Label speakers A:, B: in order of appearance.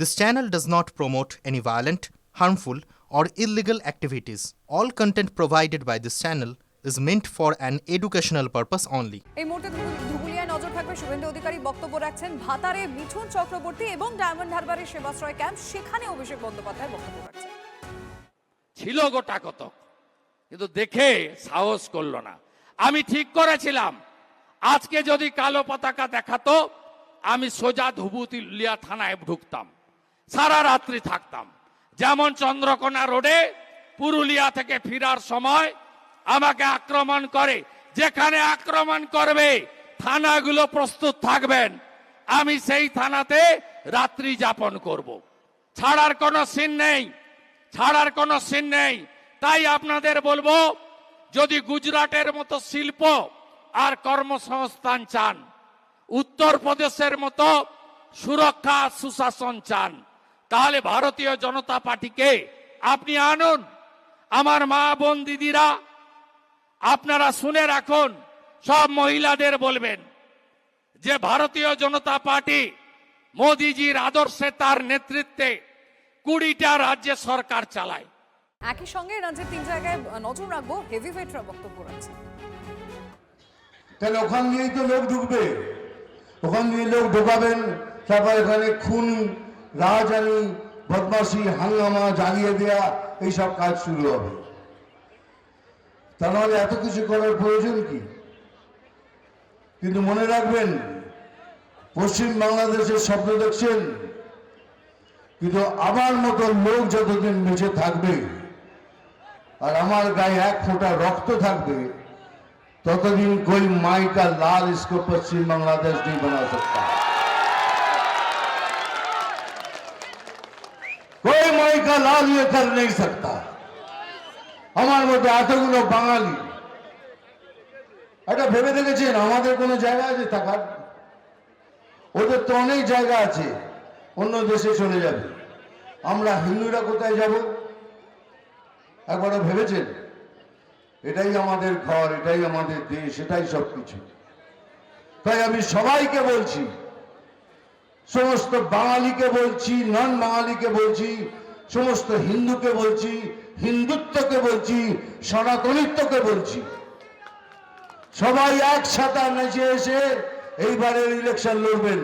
A: This channel does not promote any violent, harmful, or illegal activities. All content provided by this channel is meant for an educational purpose only.
B: এই মুহূর্তে ধুবুলিয়ায় নজর থাকবে। শুভেন্দু অধিকারী বক্তব্য রাখছেন। ভাতারে মিঠুন চক্রবর্তী এবং diamond হারবারের Sebashray camp, সেখানে অভিষেক বন্দ্যোপাধ্যায় বক্তব্য রাখছেন।
C: ছিল গোটা কতক, কিন্তু দেখে সাহস করলো না। আমি ঠিক করেছিলাম আজকে যদি কালো পতাকা দেখাতো আমি সোজা ধুবুলিয়া থানায় ঢুকতাম, সারা রাত্রি থাকতাম। যেমন চন্দ্রকোনা রোডে পুরুলিয়া থেকে ফেরার সময় আমাকে আক্রমণ করে, যেখানে আক্রমণ করবে থানাগুলো প্রস্তুত থাকবেন, আমি সেই থানাতে রাত্রি যাপন করব। ছাড়ার কোনো সিন নেই, ছাড়ার কোনো সিন নেই। তাই আপনাদের বলবো, যদি গুজরাটের মতো শিল্প আর কর্মসংস্থান চান, উত্তরপ্রদেশের মতো সুরক্ষা সুশাসন চান, তাহলে ভারতীয় জনতা পার্টিকে আপনি আনুন। আমার মা বোন দিদিরা, আপনারা শুনে রাখুন, সব মহিলাদের বলবেন যে ভারতীয় জনতা পার্টি মোদিজির আদর্শে, তার নেতৃত্বে 20টা রাজ্যে সরকার চালায়।
B: একই সঙ্গে রাজ্যের 3 জায়গায় নজর রাখবো, হেভিওয়েটরা বক্তব্য রাখছে।
D: তাহলে ওখান দিয়েই তো লোক ঢুকবে, ওখান দিয়ে লোক ঢোকাবেন, তারপর এখানে খুন, রাহাজানি, বদমাশি, হাঙ্গামা, জ্বালিয়ে দেয়া, এইসব কাজ শুরু হবে। তা নাহলে এত কিছু করার প্রয়োজন কি? কিন্তু মনে রাখবেন, পশ্চিম বাংলাদেশের স্বপ্ন দেখছেন, কিন্তু আমার মতো লোক যতদিন বেঁচে থাকবে আর আমার গায়ে 1 ফোঁটা রক্ত থাকবে, ततदिन कोई माई का लाल इसको पश्चिम बांग्लादेश नहीं बना सकता। कोई माई का लाल ये कर नहीं सकता। हमारे মতো এতগুলো বাঙালি, এটা ভেবে দেখেছেন আমাদের কোনো জায়গা আছে থাকার? ওদের তো অনেক জায়গা আছে, অন্য দেশে চলে যাবে। আমরা হিন্দুরা কোথায় যাব একবারও ভেবেছেন? এটাই আমাদের ঘর, এটাই আমাদের দেশ, এটাই সবকিছু। তাই আমি সবাইকে বলছি, সমস্ত বাঙালিকে বলছি, নন বাঙালিকে বলছি, সমস্ত হিন্দুকে বলছি, হিন্দুত্বকে বলছি, সনাতনিত্বকে বলছি, সবাই একসাথে নেচে এসে এইবারের ইলেকশন লড়বেন।